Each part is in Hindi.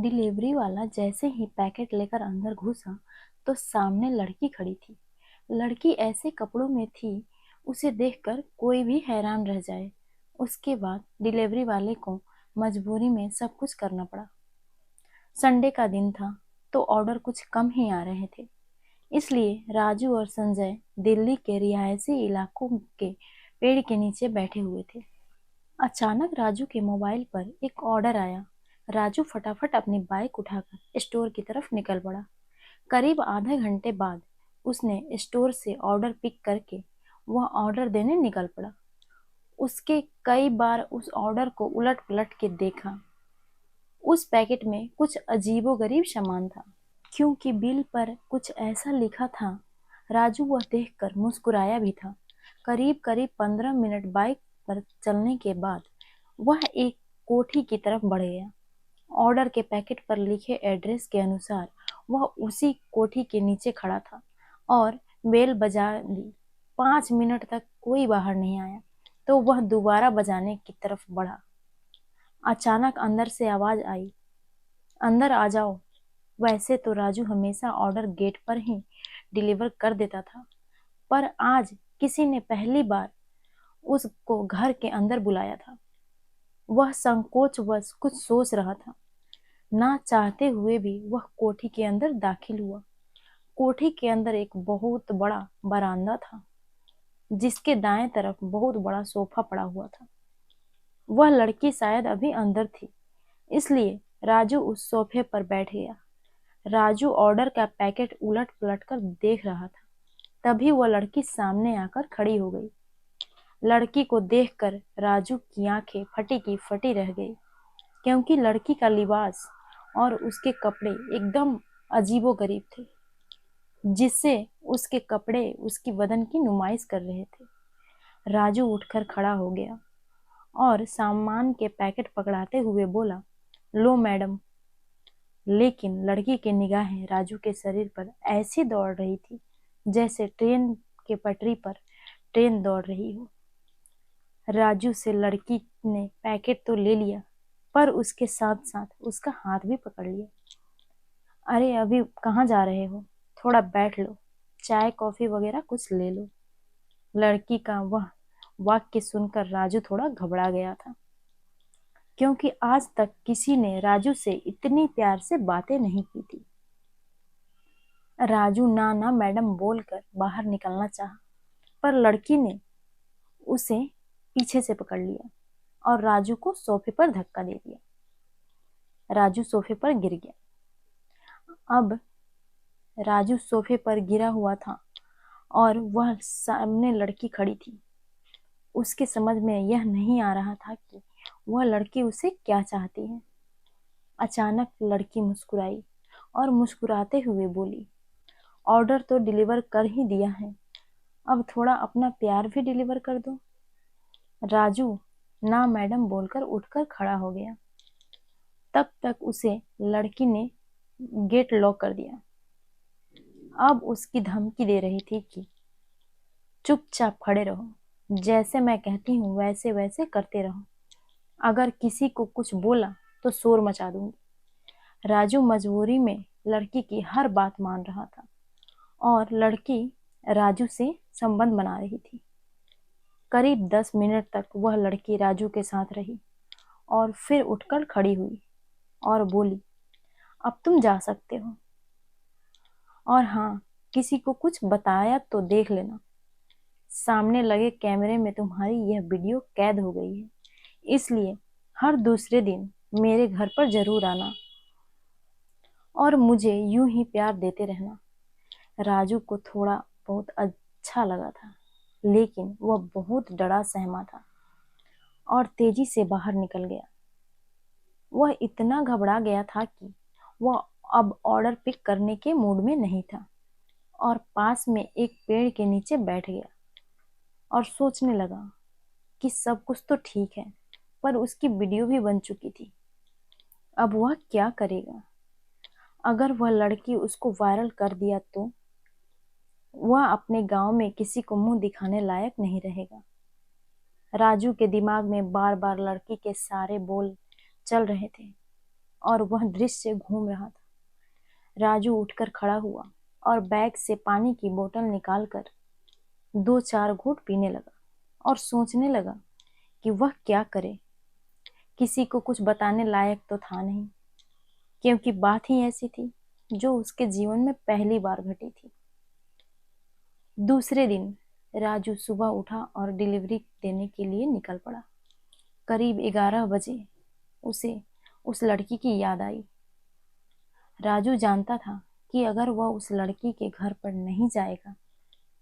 डिलीवरी वाला जैसे ही पैकेट लेकर अंदर घुसा तो सामने लड़की खड़ी थी। लड़की ऐसे कपड़ों में थी, उसे देखकर कोई भी हैरान रह जाए। उसके बाद डिलीवरी वाले को मजबूरी में सब कुछ करना पड़ा। संडे का दिन था तो ऑर्डर कुछ कम ही आ रहे थे, इसलिए राजू और संजय दिल्ली के रिहायशी इलाकों के पेड़ के नीचे बैठे हुए थे। अचानक राजू के मोबाइल पर एक ऑर्डर आया। राजू फटाफट अपनी बाइक उठाकर स्टोर की तरफ निकल पड़ा। करीब आधे घंटे बाद उसने स्टोर से ऑर्डर पिक करके वह ऑर्डर देने निकल पड़ा। उसके कई बार उस ऑर्डर को उलट पलट के देखा। उस पैकेट में कुछ अजीबोगरीब सामान था, क्योंकि बिल पर कुछ ऐसा लिखा था। राजू वह देखकर मुस्कुराया भी था। करीब करीब 15 मिनट बाइक पर चलने के बाद वह एक कोठी की तरफ बढ़ गया। ऑर्डर के पैकेट पर लिखे एड्रेस के अनुसार वह उसी कोठी के नीचे खड़ा था और बेल बजा दी। 5 मिनट तक कोई बाहर नहीं आया तो वह दोबारा बजाने की तरफ बढ़ा। अचानक अंदर से आवाज आई, अंदर आ जाओ। वैसे तो राजू हमेशा ऑर्डर गेट पर ही डिलीवर कर देता था, पर आज किसी ने पहली बार उसको घर के अंदर बुलाया था। वह संकोचवश कुछ सोच रहा था। ना चाहते हुए भी वह कोठी के अंदर दाखिल हुआ। कोठी के अंदर एक बहुत बड़ा बरामदा था, जिसके दाएं तरफ बहुत बड़ा सोफा पड़ा हुआ था। वह लड़की शायद अभी अंदर थी, इसलिए राजू उस सोफे पर बैठ गया। राजू ऑर्डर का पैकेट उलट पलट कर देख रहा था। तभी वह लड़की सामने आकर खड़ी हो गई। लड़की को देखकर राजू की आंखें फटी की फटी रह गई, क्योंकि लड़की का लिबास और उसके कपड़े एकदम अजीबोगरीब थे, जिससे उसके कपड़े उसकी बदन की नुमाइश कर रहे थे। राजू उठकर खड़ा हो गया और सामान के पैकेट पकड़ाते हुए बोला, लो मैडम। लेकिन लड़की की निगाहें राजू के शरीर पर ऐसी दौड़ रही थी जैसे ट्रेन के पटरी पर ट्रेन दौड़ रही हो। राजू से लड़की ने पैकेट तो ले लिया, पर उसके साथ साथ उसका हाथ भी पकड़ लिया। अरे अभी कहाँ जा रहे हो? थोड़ा बैठ लो, चाय कॉफी वगैरह कुछ ले लो। लड़की का वह वाक्य सुनकर राजू थोड़ा घबरा गया था, क्योंकि आज तक किसी ने राजू से इतनी प्यार से बातें नहीं की थी। राजू ना ना मैडम बोलकर बाहर निकलना चाहा, पर लड़की ने उसे पीछे से पकड़ लिया और राजू को सोफे पर धक्का दे दिया। राजू सोफे पर गिर गया। अब राजू सोफे पर गिरा हुआ था और वह सामने लड़की खड़ी थी। उसके समझ में यह नहीं आ रहा था कि वह लड़की उसे क्या चाहती है। अचानक लड़की मुस्कुराई और मुस्कुराते हुए बोली, ऑर्डर तो डिलीवर कर ही दिया है, अब थोड़ा अपना प्यार भी डिलीवर कर दो। राजू ना मैडम बोलकर उठकर खड़ा हो गया। तब तक उसे लड़की ने गेट लॉक कर दिया। अब उसकी धमकी दे रही थी कि चुपचाप खड़े रहो, जैसे मैं कहती हूँ वैसे वैसे करते रहो, अगर किसी को कुछ बोला तो शोर मचा दूंगी। राजू मजबूरी में लड़की की हर बात मान रहा था और लड़की राजू से संबंध बना रही थी। करीब 10 मिनट तक वह लड़की राजू के साथ रही और फिर उठकर खड़ी हुई और बोली, अब तुम जा सकते हो। और हाँ, किसी को कुछ बताया तो देख लेना, सामने लगे कैमरे में तुम्हारी यह वीडियो कैद हो गई है, इसलिए हर दूसरे दिन मेरे घर पर जरूर आना और मुझे यूं ही प्यार देते रहना। राजू को थोड़ा बहुत अच्छा लगा था, लेकिन वह बहुत डरा सहमा था और तेजी से बाहर निकल गया। वह इतना घबरा गया था कि वह अब ऑर्डर पिक करने के मूड में नहीं था और पास में एक पेड़ के नीचे बैठ गया और सोचने लगा कि सब कुछ तो ठीक है, पर उसकी वीडियो भी बन चुकी थी। अब वह क्या करेगा? अगर वह लड़की उसको वायरल कर दिया तो वह अपने गांव में किसी को मुंह दिखाने लायक नहीं रहेगा। राजू के दिमाग में बार बार लड़की के सारे बोल चल रहे थे और वह दृश्य घूम रहा था। राजू उठकर खड़ा हुआ और बैग से पानी की बोतल निकालकर 2-4 घूंट पीने लगा और सोचने लगा कि वह क्या करे। किसी को कुछ बताने लायक तो था नहीं, क्योंकि बात ही ऐसी थी जो उसके जीवन में पहली बार घटी थी। दूसरे दिन राजू सुबह उठा और डिलीवरी देने के लिए निकल पड़ा। करीब 11 बजे उसे उस लड़की की याद आई। राजू जानता था कि अगर वह उस लड़की के घर पर नहीं जाएगा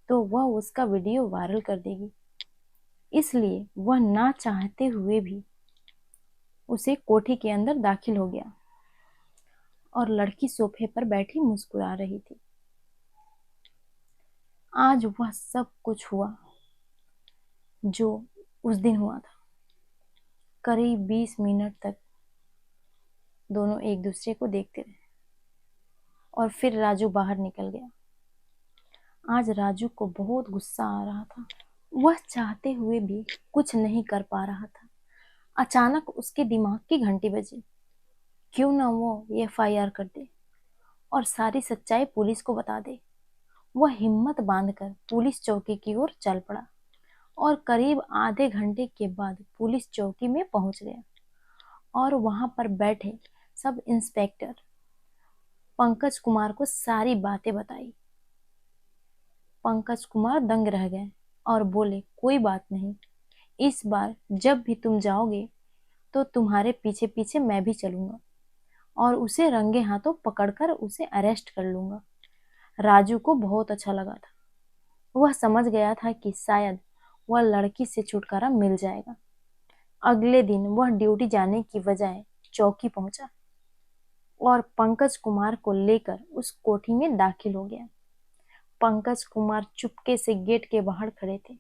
तो वह उसका वीडियो वायरल कर देगी। इसलिए वह ना चाहते हुए भी उसे कोठी के अंदर दाखिल हो गया और लड़की सोफे पर बैठी मुस्कुरा रही थी। आज वह सब कुछ हुआ जो उस दिन हुआ था। करीब 20 मिनट तक दोनों एक दूसरे को देखते रहे और फिर राजू बाहर निकल गया। आज राजू को बहुत गुस्सा आ रहा था। वह चाहते हुए भी कुछ नहीं कर पा रहा था। अचानक उसके दिमाग की घंटी बजी। क्यों ना वो FIR कर दे और सारी सच्चाई पुलिस को बता दे। वह हिम्मत बांधकर पुलिस चौकी की ओर चल पड़ा और करीब आधे घंटे के बाद पुलिस चौकी में पहुंच गया और वहां पर बैठे सब इंस्पेक्टर पंकज कुमार को सारी बातें बताई। पंकज कुमार दंग रह गए और बोले, कोई बात नहीं, इस बार जब भी तुम जाओगे तो तुम्हारे पीछे पीछे मैं भी चलूंगा और उसे रंगे हाथों पकड़कर उसे अरेस्ट कर लूंगा। राजू को बहुत अच्छा लगा था। वह समझ गया था कि शायद वह लड़की से छुटकारा मिल जाएगा। अगले दिन वह ड्यूटी जाने की बजाय चौकी पहुंचा और पंकज कुमार को लेकर उस कोठी में दाखिल हो गया। पंकज कुमार चुपके से गेट के बाहर खड़े थे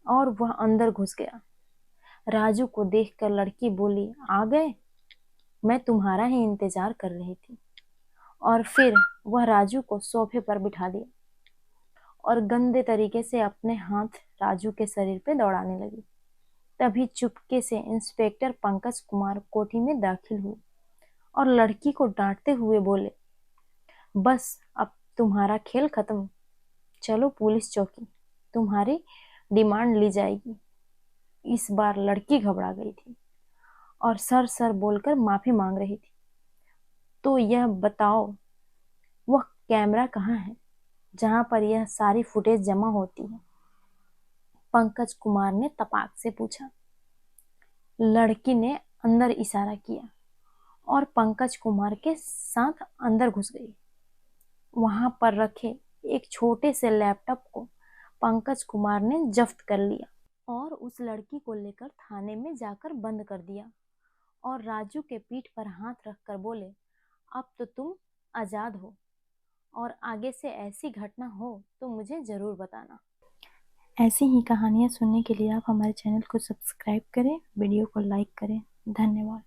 और वह अंदर घुस गया। राजू को देखकर लड़की बोली, आ गए? मैं तुम्हारा ही इंतजार कर रही थी। और फिर वह राजू को सोफे पर बिठा दिया और गंदे तरीके से अपने हाथ राजू के शरीर पे दौड़ाने लगी। तभी चुपके से इंस्पेक्टर पंकज कुमार कोठी में दाखिल हुए और लड़की को डांटते हुए बोले, बस अब तुम्हारा खेल खत्म, चलो पुलिस चौकी, तुम्हारी डिमांड ली जाएगी। इस बार लड़की घबरा गई थी और सर सर बोलकर माफी मांग रही थी। तो यह बताओ, वह कैमरा कहाँ है जहां पर यह सारी फुटेज जमा होती है? पंकज कुमार ने तपाक से पूछा। लड़की ने अंदर इशारा किया और पंकज कुमार के साथ अंदर घुस गई। वहां पर रखे एक छोटे से लैपटॉप को पंकज कुमार ने जब्त कर लिया और उस लड़की को लेकर थाने में जाकर बंद कर दिया और राजू के पीठ पर हाथ रखकर बोले, अब तो तुम आजाद हो और आगे से ऐसी घटना हो तो मुझे जरूर बताना। ऐसी ही कहानियाँ सुनने के लिए आप हमारे चैनल को सब्सक्राइब करें, वीडियो को लाइक करें। धन्यवाद।